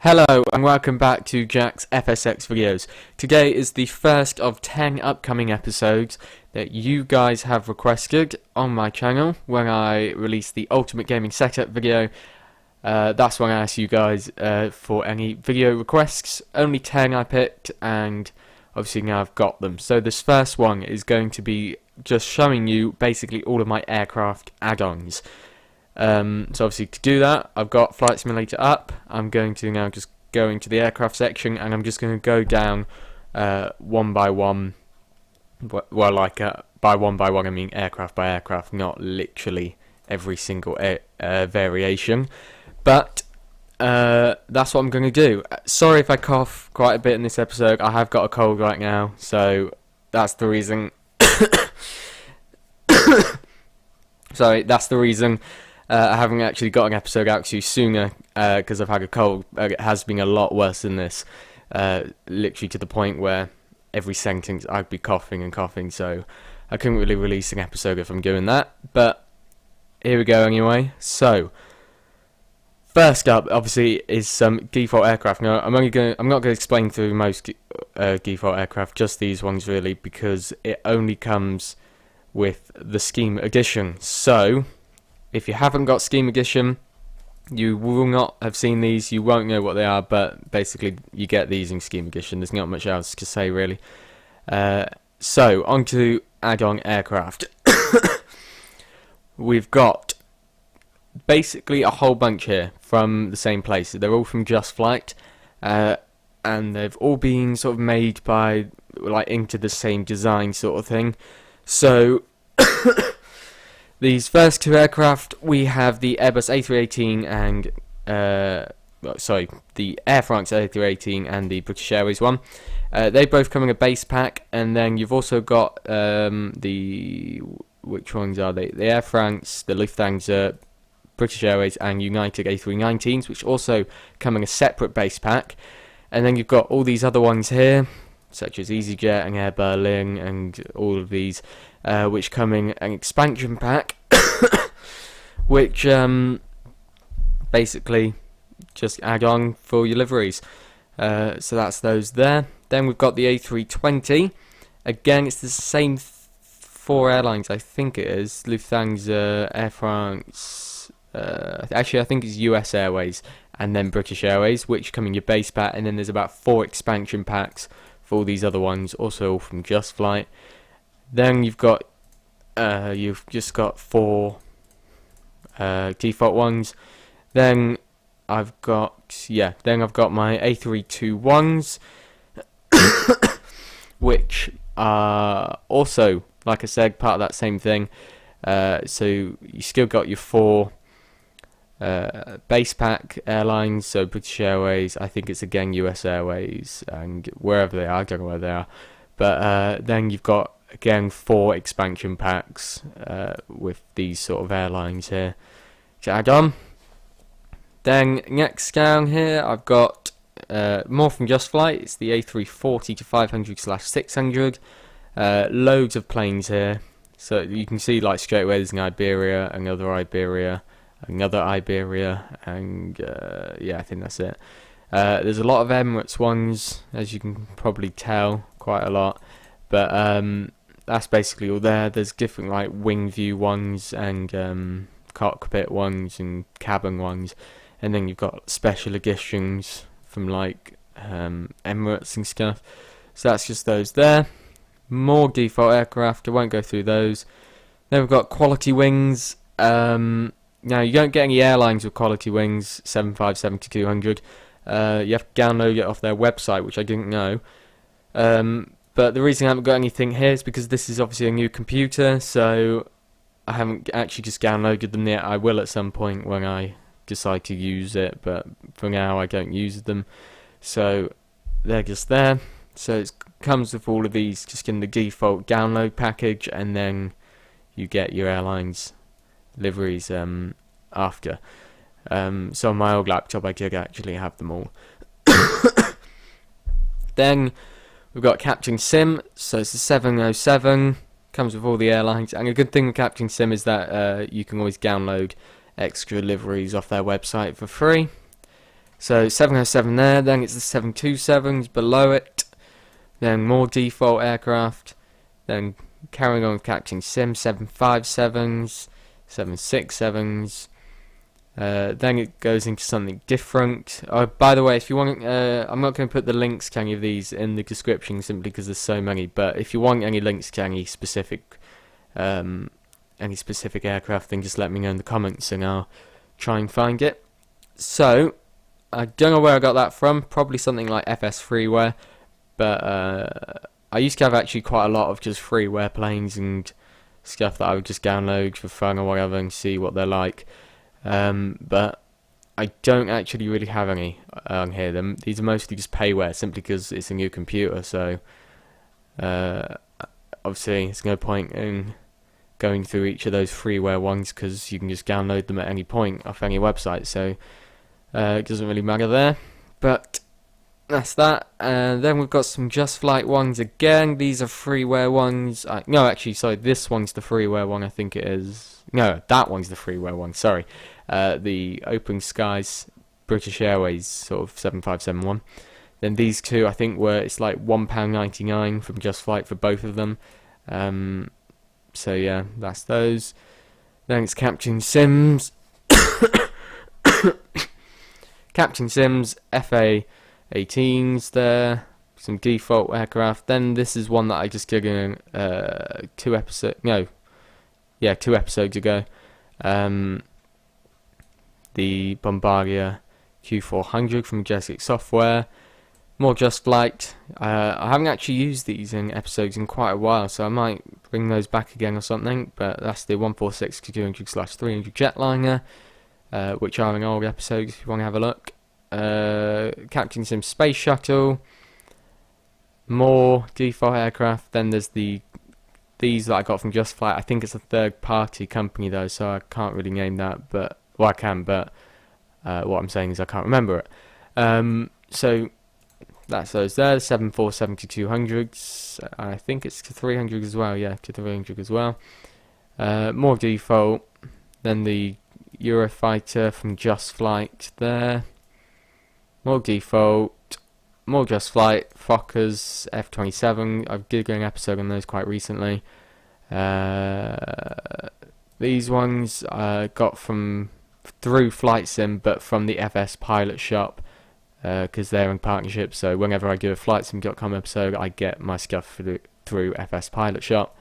Hello and welcome back to Jack's FSX videos. Today is the first of 10 upcoming episodes that you guys have requested on my channel when I release the Ultimate Gaming Setup video. That's when I asked you guys for any video requests. Only 10 I picked and obviously now I've got them. So this first one is going to be just showing you basically all of my aircraft add-ons. So obviously to do that, I've got Flight Simulator up. I'm going to now just go into the aircraft section and I'm just going to go down one by one. Well, by one I mean aircraft by aircraft, not literally every single variation. But that's what I'm going to do. Sorry if I cough quite a bit in this episode. I have got a cold right now, so that's the reason. Sorry, that's the reason. I haven't actually got an episode out to you sooner because I've had a cold. It has been a lot worse than this, literally to the point where every sentence I'd be coughing and coughing, so I couldn't really release an episode if I'm doing that. But here we go anyway. So first up, obviously, is some default aircraft. Now I'm not going to explain through most default aircraft, just these ones really, because it only comes with the Scheme Edition. So if you haven't got Scheme Edition, you will not have seen these, you won't know what they are, but basically you get these in Scheme Edition. There's not much else to say really. So, on to add-on aircraft. We've got basically a whole bunch here from the same place. They're all from Just Flight, and they've all been sort of made by, like, into the same design sort of thing. So these first two aircraft, we have the Airbus A318 and the Air France A318 and the British Airways one. They both come in a base pack, and then you've also got which ones are they? The Air France, the Lufthansa, British Airways, and United A319s, which also come in a separate base pack. And then you've got all these other ones here, such as EasyJet and Air Berlin and all of these, which come in an expansion pack, which basically just add on for your liveries. So that's those there. Then we've got the A320. Again, it's the same four airlines, I think it is. Lufthansa, Air France, actually I think it's US Airways, and then British Airways, which come in your base pack, and then there's about 4 expansion packs for all these other ones, also all from Just Flight. Then you've just got 4 default ones. Then I've got my A321s, which are also, like I said, part of that same thing. So you still got your 4 base pack airlines, so British Airways, I think it's again US Airways, and wherever they are, I don't know where they are. But then you've got again 4 expansion packs with these sort of airlines here to add on. Then next down here I've got more from Just Flight. It's the A340 to 500/600. Loads of planes here, so you can see like straight away there's an Iberia, another Iberia, and yeah, I think that's it. There's a lot of Emirates ones, as you can probably tell, quite a lot, but that's basically all there. There's different like wing view ones and cockpit ones and cabin ones, and then you've got special editions from like Emirates and stuff. So that's just those there. More default aircraft, I won't go through those. Then we've got quality wings. Now you don't get any airlines with quality wings, 757 to 200. You have to download it off their website, which I didn't know. But the reason I haven't got anything here is because this is obviously a new computer, so I haven't actually just downloaded them yet. I will at some point when I decide to use it, but for now I don't use them. So they're just there. So it comes with all of these just in the default download package, and then you get your airlines liveries after. So on my old laptop I did actually have them all. Then we've got Captain Sim, so it's a 707, comes with all the airlines, and a good thing with Captain Sim is that you can always download extra liveries off their website for free. So 707 there, then it's the 727s below it, then more default aircraft, then carrying on with Captain Sim, 757s, 767s, then it goes into something different. By the way, if you want, I'm not going to put the links to any of these in the description simply because there's so many, but if you want any links to any specific aircraft, then just let me know in the comments and I'll try and find it. So, I don't know where I got that from, probably something like FS freeware, but I used to have actually quite a lot of just freeware planes and stuff that I would just download for fun or whatever and see what they're like. But I don't actually really have any on here. These are mostly just pay-ware, simply because it's a new computer, so obviously there's no point in going through each of those freeware ones because you can just download them at any point off any website, so it doesn't really matter there. But that's that. And then we've got some Just Flight ones again. These are freeware ones. No, actually, sorry, this one's the freeware one, I think it is. No, that one's the freeware one, sorry. The Open Skies British Airways sort of 7571. Then these two, I think, it's like £1.99 from Just Flight for both of them. So yeah, that's those. Then it's Captain Sims. Captain Sims FA-18s there. Some default aircraft. Then this is one that I just did in 2 episodes ago. The Bombardier Q400 from Majestic Software. More Just Flight. I haven't actually used these in episodes in quite a while, so I might bring those back again or something. But that's the 146-200/300 jetliner, which are in old episodes if you want to have a look. Captain Sim Space Shuttle. More default aircraft. Then there's these that I got from Just Flight. I think it's a third-party company though, so I can't really name that. But well, I can, but what I'm saying is I can't remember it. So that's those there. The 747-200s. I think it's to 300 as well. Yeah, to 300 as well. More default. Then the Eurofighter from Just Flight there. More default. More Just Flight. Fokkers F-27. I did an episode on those quite recently. These ones I got through Flight Sim, but from the FS Pilot Shop, because they're in partnership. So whenever I do a FlightSim.com episode, I get my stuff through FS Pilot Shop.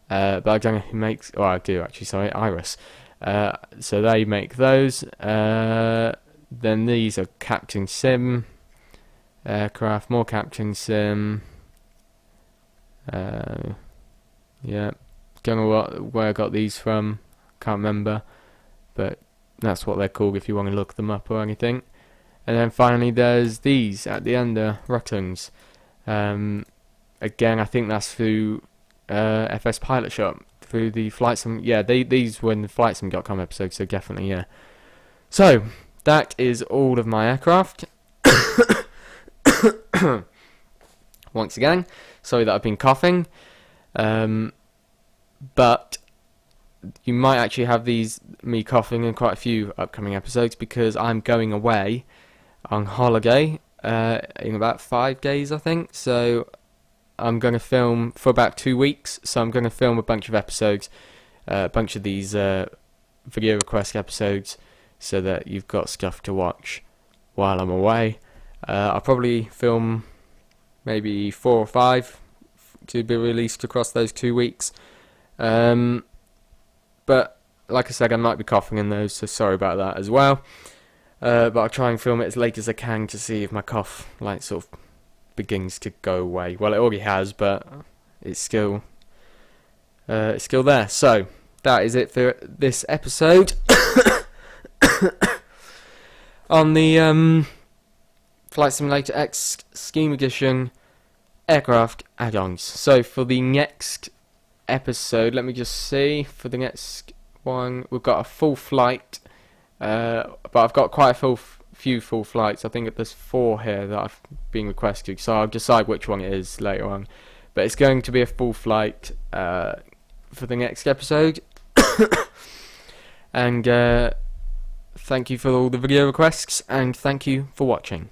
But I don't know who makes. Oh, I do actually. Sorry, Iris. So they make those. Then these are Captain Sim aircraft. More Captain Sim. Yeah, don't know where I got these from. Can't remember, but that's what they're called if you want to look them up or anything. And then finally there's these at the end, Ruttons. Again, I think that's through FS Pilot Shop, through the FlightSim. Yeah, these were in the FlightSim.com episode, so definitely, yeah. So, that is all of my aircraft. Once again, sorry that I've been coughing. But you might actually have me coughing in quite a few upcoming episodes because I'm going away on holiday in about 5 days, I think. So I'm going to film for about 2 weeks. So I'm going to film a bunch of episodes, a bunch of these video request episodes, so that you've got stuff to watch while I'm away. I'll probably film maybe 4 or 5 to be released across those 2 weeks. But like I said, I might be coughing in those, so sorry about that as well. But I'll try and film it as late as I can to see if my cough sort of begins to go away. Well, it already has, but it's still there. So that is it for this episode on the Flight Simulator X Scheme Edition aircraft add-ons. So for the next episode, let me just see. For the next one, we've got a full flight, but I've got quite a few full flights. I think there's 4 here that I've been requested, so I'll decide which one it is later on. But it's going to be a full flight for the next episode. And thank you for all the video requests, and thank you for watching.